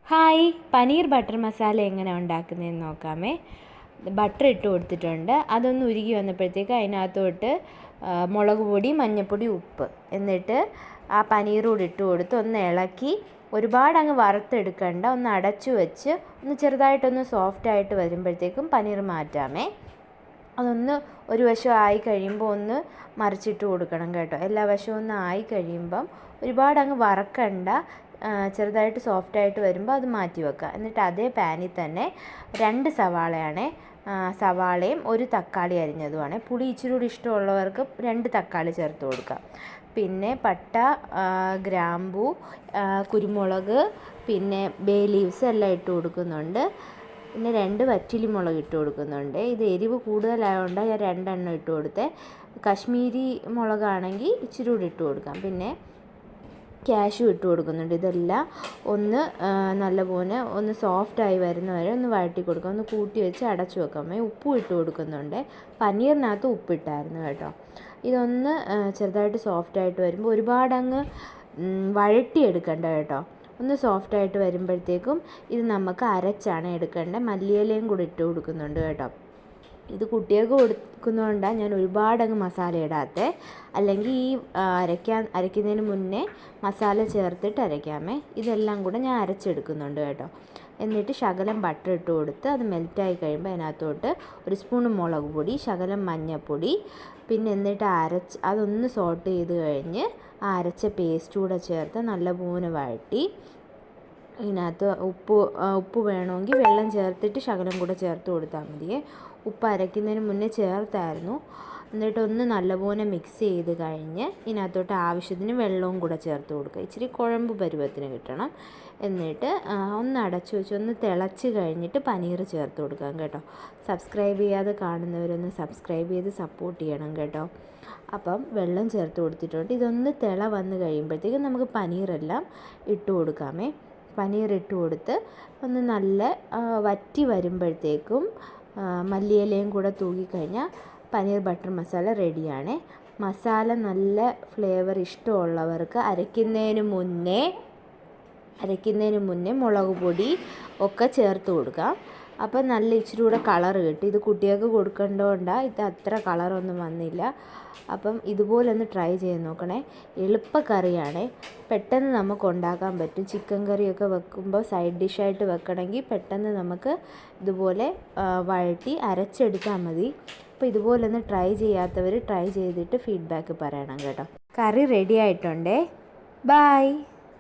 Hi, paneer butter masala എങ്ങനെ ഉണ്ടാക്കുന്നതെന്ന് നോക്കാമേ. Butter ഇട്ട് കൊടുത്തിട്ടുണ്ട്. അതൊന്ന് ഉരുകി വന്നപ്പോഴത്തേക്ക് അതിനകത്തോട്ട് മുളക് പൊടി, മഞ്ഞൾപ്പൊടി, ഉപ്പ്, എന്നിട്ട് ആ പനീർ കൂടി ഇട്ട് കൊടുത്ത് ഒന്ന് ഇളക്കി. ഒരുപാട് അങ്ങ് വറുത്തെടുക്കണ്ട, ഒന്ന് അടച്ചു വെച്ച് ഒന്ന് ചെറുതായിട്ടൊന്ന് സോഫ്റ്റായിട്ട് വരുമ്പോഴത്തേക്കും പനീർ മാറ്റാമേ. അതൊന്ന് ഒരു വശം ആയി കഴിയുമ്പോൾ ഒന്ന് മറിച്ചിട്ട് കൊടുക്കണം കേട്ടോ. എല്ലാ വശവും ഒന്ന് ആയി കഴിയുമ്പം ഒരുപാട് അങ്ങ് വറക്കണ്ട, ചെറുതായിട്ട് സോഫ്റ്റായിട്ട് വരുമ്പോൾ അത് മാറ്റി വെക്കുക. എന്നിട്ട് അതേ പാനിൽ തന്നെ 2 സവാളയാണ്, സവാളയും 1 തക്കാളി അരിഞ്ഞതുമാണ്. പുളി ഇച്ചിരി കൂടി ഇഷ്ടമുള്ളവർക്ക് 2 തക്കാളി ചേർത്ത് കൊടുക്കാം. പിന്നെ പട്ട, ഗ്രാമ്പൂ, കുരുമുളക്, പിന്നെ ബേ ലീവ്സ് എല്ലാം ഇട്ട് കൊടുക്കുന്നുണ്ട്. പിന്നെ 2 വറ്റൽമുളക് ഇട്ട് കൊടുക്കുന്നുണ്ട്. ഇത് എരിവ് കൂടുതലായതുകൊണ്ട് ഞാൻ 2 എണ്ണം ഇട്ട് കൊടുത്തേ. കശ്മീരി മുളകാണെങ്കിൽ ഇച്ചിരി കൂടി ഇട്ട് കൊടുക്കാം. പിന്നെ കാഷ്യൂ ഇട്ട് കൊടുക്കുന്നുണ്ട്. ഇതെല്ലാം ഒന്ന് നല്ലപോലെ ഒന്ന് സോഫ്റ്റായി വരുന്നവരെ ഒന്ന് വഴറ്റി കൊടുക്കാം. ഒന്ന് കൂട്ടി വെച്ച് അടച്ചു വെക്കാം. ഉപ്പും ഇട്ട് കൊടുക്കുന്നുണ്ട്. പനീറിനകത്ത് ഉപ്പിട്ടായിരുന്നു കേട്ടോ. ഇതൊന്ന് ചെറുതായിട്ട് സോഫ്റ്റായിട്ട് വരുമ്പോൾ ഒരുപാടങ്ങ് വഴറ്റിയെടുക്കണ്ട കേട്ടോ. ഒന്ന് സോഫ്റ്റായിട്ട് വരുമ്പോഴത്തേക്കും ഇത് നമുക്ക് അരച്ചാണ് എടുക്കേണ്ടത്. മല്ലിയിലയും കൂടി ഇട്ട് കൊടുക്കുന്നുണ്ട് കേട്ടോ. ഇത് കുട്ടികൾക്ക് കൊടുക്കുന്നതുകൊണ്ടാണ് ഞാൻ ഒരുപാടങ്ങ് മസാല ഇടാത്തത്. അല്ലെങ്കിൽ ഈ അരയ്ക്കുന്നതിന് മുന്നേ മസാല ചേർത്തിട്ട് അരയ്ക്കാമേ. ഇതെല്ലാം കൂടെ ഞാൻ അരച്ചെടുക്കുന്നുണ്ട് കേട്ടോ. എന്നിട്ട് ശകലം ബട്ടർ ഇട്ട് കൊടുത്ത് അത് മെൽറ്റായി കഴിയുമ്പോൾ അതിനകത്തോട്ട് 1 സ്പൂൺ മുളക് പൊടി, ശകലം മഞ്ഞൾപ്പൊടി, പിന്നെ എന്നിട്ട് അതൊന്ന് സോട്ട് ചെയ്ത് കഴിഞ്ഞ് ആ അരച്ച പേസ്റ്റ് കൂടെ ചേർത്ത് നല്ലപോലെ വഴറ്റി. ഇതിനകത്ത് ഉപ്പ് വേണമെങ്കിൽ വെള്ളം ചേർത്തിട്ട് ശകലം കൂടെ ചേർത്ത് കൊടുത്താൽ മതിയേ. ഉപ്പ് അരയ്ക്കുന്നതിന് മുന്നേ ചേർത്തായിരുന്നു. എന്നിട്ടൊന്ന് നല്ലപോലെ മിക്സ് ചെയ്ത് കഴിഞ്ഞ് ഇതിനകത്തോട്ട് ആവശ്യത്തിന് വെള്ളവും കൂടെ ചേർത്ത് കൊടുക്കുക. ഇച്ചിരി കുഴമ്പ് പരുവത്തിന് കിട്ടണം. എന്നിട്ട് ഒന്ന് അടച്ചു വെച്ച് ഒന്ന് തിളച്ച് കഴിഞ്ഞിട്ട് പനീർ ചേർത്ത് കൊടുക്കാം കേട്ടോ. സബ്സ്ക്രൈബ് ചെയ്യാതെ കാണുന്നവരൊന്ന് സബ്സ്ക്രൈബ് ചെയ്ത് സപ്പോർട്ട് ചെയ്യണം കേട്ടോ. അപ്പം വെള്ളം ചേർത്ത് കൊടുത്തിട്ടുണ്ട്. ഇതൊന്ന് തിള വന്ന് കഴിയുമ്പോഴത്തേക്കും നമുക്ക് പനീറെല്ലാം ഇട്ട് കൊടുക്കാമേ. പനീർ ഇട്ട് കൊടുത്ത് ഒന്ന് നല്ല വറ്റി വരുമ്പോഴത്തേക്കും മല്ലിയിലയും കൂടെ തൂകിക്കഴിഞ്ഞാൽ പനീർ ബട്ടർ മസാല റെഡിയാണ്. മസാല നല്ല ഫ്ലേവർ ഇഷ്ടമുള്ളവർക്ക് അരയ്ക്കുന്നതിന് മുന്നേ മുളക് പൊടി ഒക്കെ ചേർത്ത് കൊടുക്കാം. അപ്പോൾ നല്ല ഇച്ചിരി കൂടെ കളർ കിട്ടും. ഇത് കുട്ടികൾക്ക് കൊടുക്കേണ്ടതുകൊണ്ടാണ് ഇത് അത്ര കളറൊന്നും വന്നില്ല. അപ്പം ഇതുപോലെ ഒന്ന് ട്രൈ ചെയ്ത് നോക്കണേ. എളുപ്പക്കറിയാണ്, പെട്ടെന്ന് നമുക്ക് ഉണ്ടാക്കാൻ പറ്റും. ചിക്കൻ കറിയൊക്കെ വെക്കുമ്പോൾ സൈഡ് ഡിഷായിട്ട് വെക്കണമെങ്കിൽ പെട്ടെന്ന് നമുക്ക് ഇതുപോലെ വഴറ്റി അരച്ചെടുത്താൽ മതി. അപ്പോൾ ഇതുപോലെ ഒന്ന് ട്രൈ ചെയ്യാത്തവർ ട്രൈ ചെയ്തിട്ട് ഫീഡ്ബാക്ക് പറയണം കേട്ടോ. കറി റെഡി ആയിട്ടുണ്ടേ. ബായ്.